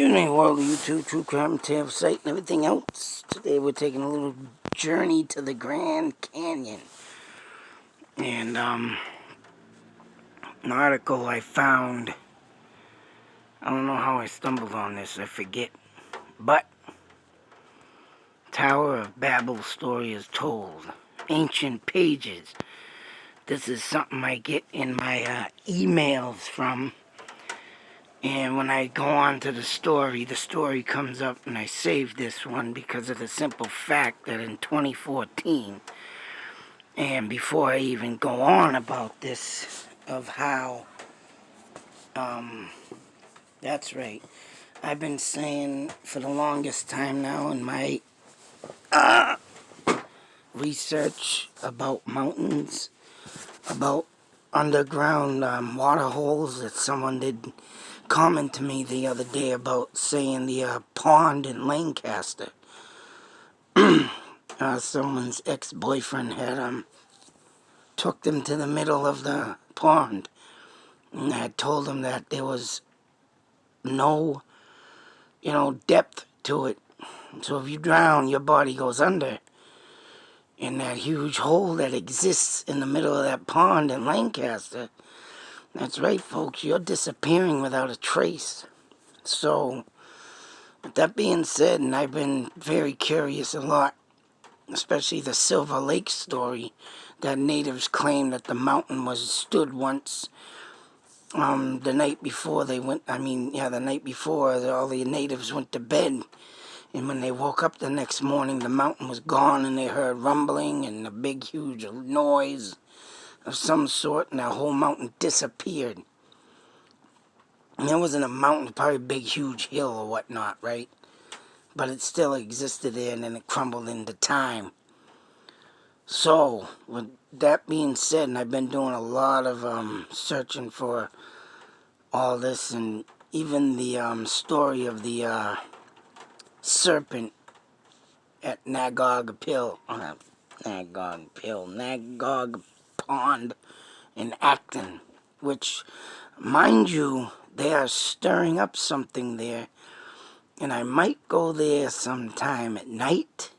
Excuse me, world of YouTube, true crime, tale site, and everything else. Today we're taking a little journey to the Grand Canyon. And, an article I found, I don't know how I stumbled on this, I forget. But, Tower of Babel story is told. Ancient pages. This is something I get in my emails from. And when I go on to the story comes up, and I saved this one because of the simple fact that in 2014, and before I even go on about this, of how, that's right, I've been saying for the longest time now in my research about mountains, about underground water holes, that someone did comment to me the other day about saying the pond in Lancaster. Someone's ex-boyfriend had took them to the middle of the pond and had told them that there was no, depth to it. So if you drown, your body goes under. And that huge hole that exists in the middle of that pond in Lancaster, that's right, folks, you're disappearing without a trace. So, with that being said, and I've been very curious a lot, especially the Silver Lake story, that natives claim that the mountain was stood once the night before the night before all the natives went to bed. And when they woke up the next morning, the mountain was gone, and they heard rumbling and a big, huge noise of some sort, and the whole mountain disappeared. And it wasn't a mountain, probably a big, huge hill or whatnot, right? But it still existed there, and then it crumbled into time. So, with that being said, and I've been doing a lot of searching for all this, and even the story of the serpent at Nagog Pond in Acton, which, mind you, they are stirring up something there, and I might go there sometime at night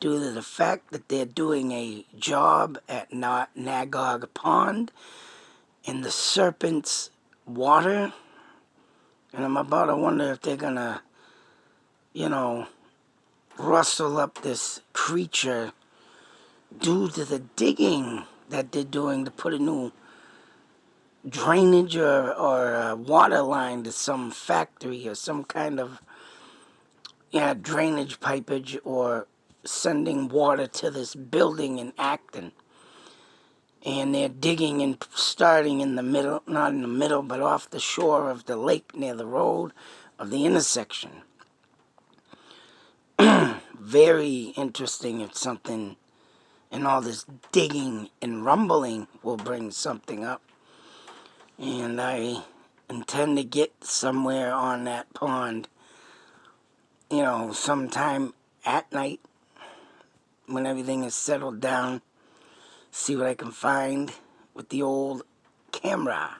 due to the fact that they're doing a job at Nagog Pond in the serpent's water, and I'm about to wonder if they're gonna, rustle up this creature due to the digging that they're doing to put a new drainage or water line to some factory or some kind of drainage pipage, or sending water to this building in Acton. And they're digging and starting in the middle, not in the middle, but off the shore of the lake near the road of the intersection. Very interesting if something, and all this digging and rumbling will bring something up. And I intend to get somewhere on that pond, sometime at night when everything is settled down, see what I can find with the old camera.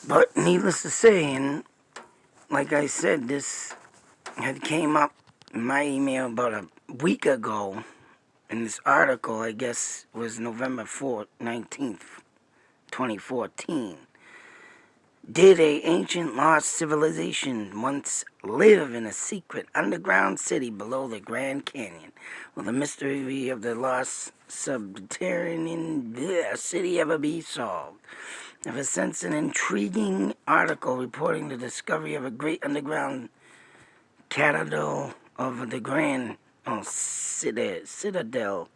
But needless to say, and like I said, this had came up in my email about a week ago, and this article, I guess, was November 19th, 2014. Did a ancient lost civilization once live in a secret underground city below the Grand Canyon? Will the mystery of the lost subterranean city ever be solved? Ever since an intriguing article reporting the discovery of a great underground citadel of the Grand Citadel.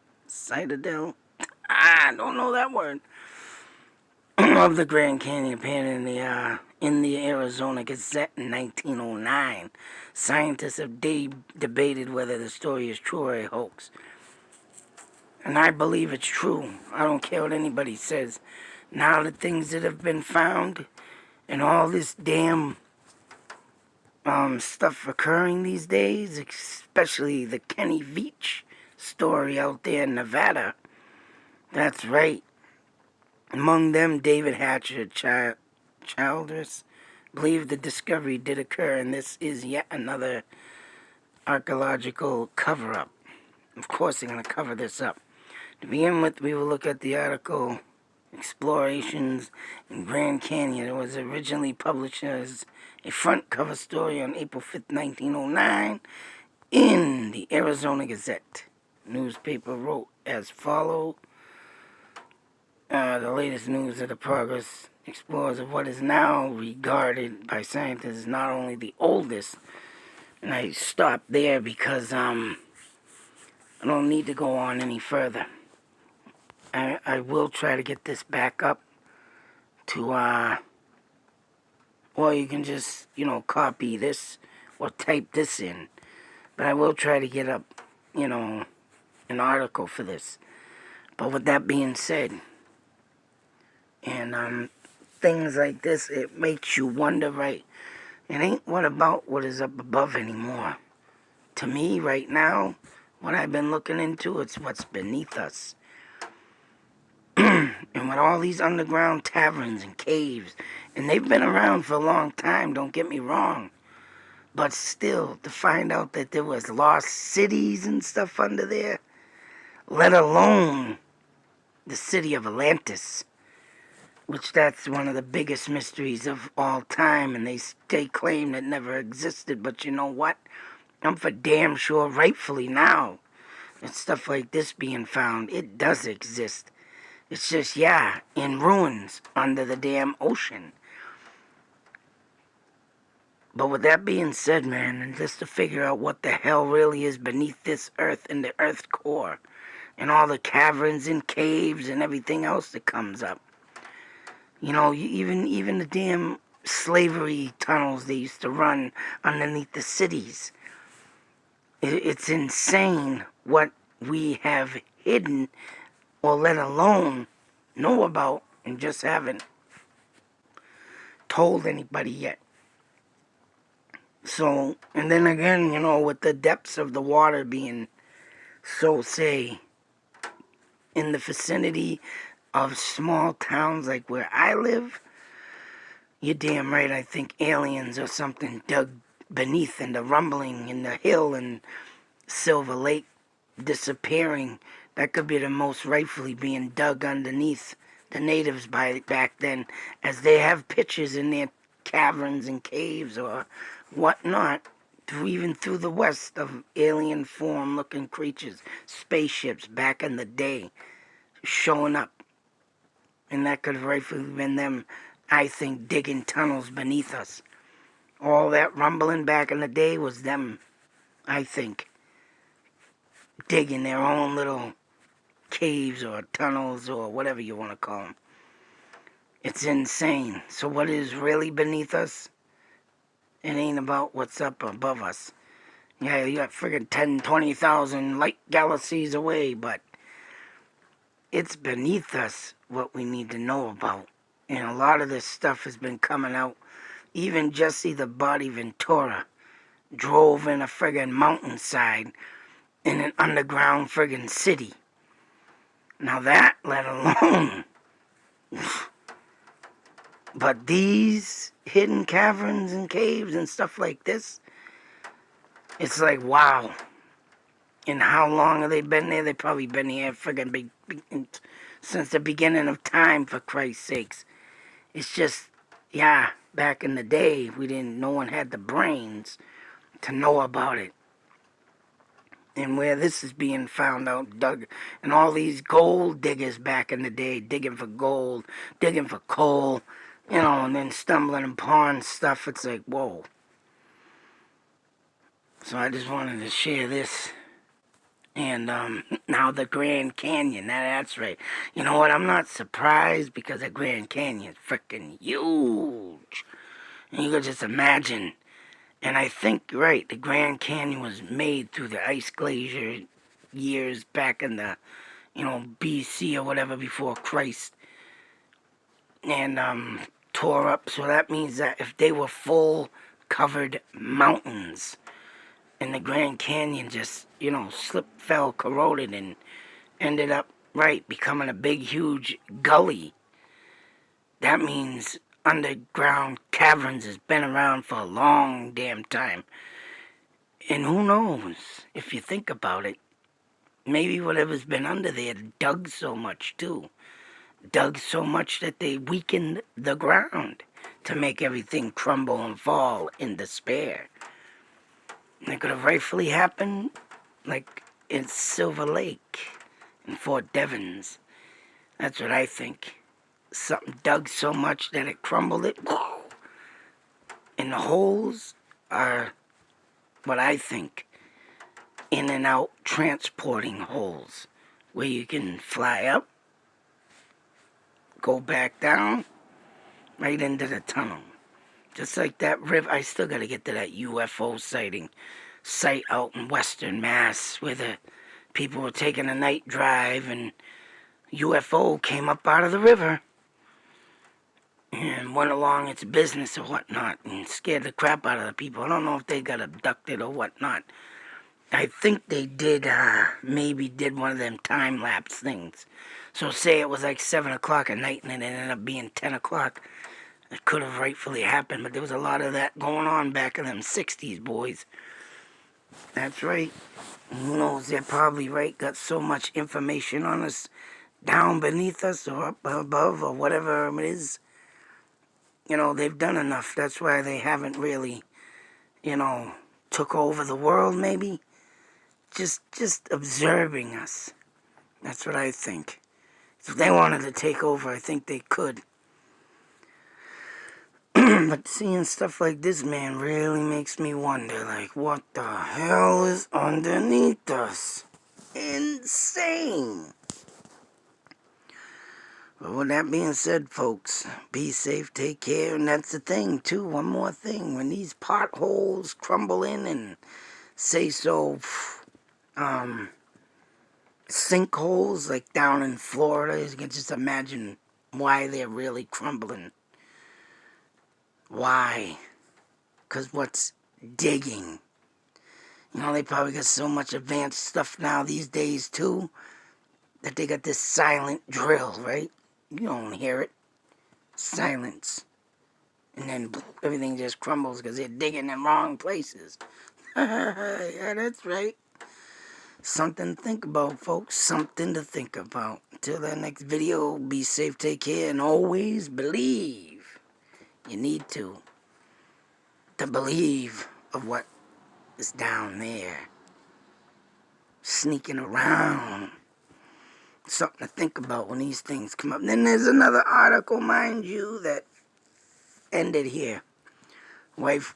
I don't know that word. Of the Grand Canyon appeared in the Arizona Gazette in 1909. Scientists have debated whether the story is true or a hoax. And I believe it's true. I don't care what anybody says. Now the things that have been found and all this damn stuff occurring these days, especially the Kenny Veach story out there in Nevada. That's right. Among them, David Hatcher, Childress, believe the discovery did occur, and this is yet another archaeological cover-up. Of course, they're going to cover this up. To begin with, we will look at the article Explorations in Grand Canyon. It was originally published as a front cover story on April 5th, 1909 in the Arizona Gazette. Newspaper wrote as follows. The latest news of the progress explores of what is now regarded by scientists as not only the oldest, and I stopped there because I don't need to go on any further. I will try to get this back up to, or you can just, copy this or type this in. But I will try to get up, an article for this. But with that being said, and things like this, it makes you wonder, right? It ain't what is up above anymore. To me, right now, what I've been looking into, it's what's beneath us. And with all these underground taverns and caves, and they've been around for a long time, don't get me wrong. But still, to find out that there was lost cities and stuff under there, let alone the city of Atlantis, which that's one of the biggest mysteries of all time, and they claim it never existed, but you know what? I'm for damn sure rightfully now that stuff like this being found, it does exist. It's just, in ruins under the damn ocean. But with that being said, man, and just to figure out what the hell really is beneath this earth and the earth core, and all the caverns and caves and everything else that comes up. Even the damn slavery tunnels they used to run underneath the cities. It's insane what we have hidden or let alone know about and just haven't told anybody yet. So, and then again, with the depths of the water being, so say, in the vicinity of small towns like where I live, you're damn right, I think aliens or something dug beneath, and the rumbling in the hill and Silver Lake disappearing, that could be the most rightfully being dug underneath the natives back then, as they have pictures in their caverns and caves or whatnot, even through the west, of alien form looking creatures, spaceships back in the day showing up. And that could have rightfully been them, I think, digging tunnels beneath us. All that rumbling back in the day was them, I think, digging their own little caves or tunnels or whatever you want to call them. It's insane. So what is really beneath us? It ain't about what's up above us. Yeah, you got friggin' 10, 20,000 light galaxies away, but it's beneath us what we need to know about. And a lot of this stuff has been coming out. Even Jesse the Body Ventura drove in a friggin' mountainside in an underground friggin' city. Now that, let alone. But these hidden caverns and caves and stuff like this, it's like, wow. And how long have they been there? They've probably been here friggin' since the beginning of time, for Christ's sakes. It's just, back in the day, no one had the brains to know about it. And where this is being found out, dug, and all these gold diggers back in the day, digging for gold, digging for coal, and then stumbling upon stuff, it's like, whoa. So I just wanted to share this. And now the Grand Canyon, that's right. You know what, I'm not surprised, because the Grand Canyon is freaking huge. And you could just imagine. And I think, right, the Grand Canyon was made through the ice glacier years back in the, BC or whatever, before Christ. And tore up. So that means that if they were full covered mountains, and the Grand Canyon just, slipped, fell, corroded, and ended up, right, becoming a big, huge gully, that means underground caverns has been around for a long damn time. And who knows, if you think about it, maybe whatever's been under there dug so much too. Dug so much that they weakened the ground to make everything crumble and fall in despair. It could have rightfully happened like in Silver Lake in Fort Devens. That's what I think. Something dug so much that it crumbled it. And the holes are what I think in and out transporting holes where you can fly up, go back down, right into the tunnel. Just like that river. I still got to get to that UFO site out in Western Mass where the people were taking a night drive and UFO came up out of the river and went along its business or whatnot and scared the crap out of the people. I don't know if they got abducted or whatnot. I think they did, maybe did one of them time-lapse things. So say it was like 7 o'clock at night and it ended up being 10 o'clock. It could have rightfully happened, but there was a lot of that going on back in them 60s, boys. That's right. Who knows, they're probably right, got so much information on us down beneath us or up above or whatever it is. You know, they've done enough. That's why they haven't really, took over the world maybe. Just observing us. That's what I think. If they wanted to take over, I think they could. But seeing stuff like this, man, really makes me wonder, like, what the hell is underneath us? Insane. But with that being said, folks, be safe, take care, and that's the thing, too. One more thing. When these potholes crumble in and sinkholes like down in Florida, you can just imagine why they're really crumbling. Why? Because what's digging? They probably got so much advanced stuff now these days, too, that they got this silent drill, right? You don't hear it. Silence. And then everything just crumbles because they're digging in wrong places. Yeah, that's right. Something to think about, folks. Something to think about. Until that next video, be safe, take care, and always believe. You need to believe of what is down there. Sneaking around. Something to think about when these things come up. And then there's another article, mind you, that ended here. Wife,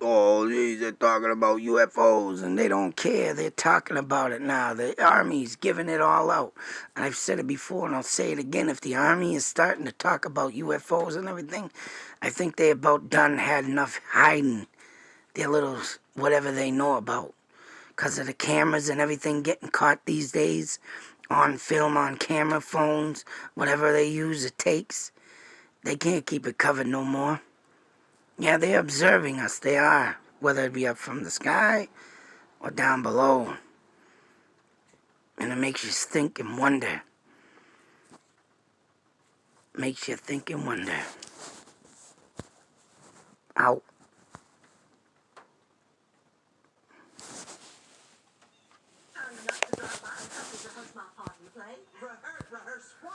oh, geez, they're talking about UFOs and they don't care. They're talking about it now. The Army's giving it all out. And I've said it before and I'll say it again. If the Army is starting to talk about UFOs and everything, I think they about done had enough hiding their little whatever they know about. Because of the cameras and everything getting caught these days on film, on camera, phones, whatever they use, it takes. They can't keep it covered no more. Yeah, they're observing us. They are. Whether it be up from the sky or down below. And it makes you think and wonder. Makes you think and wonder.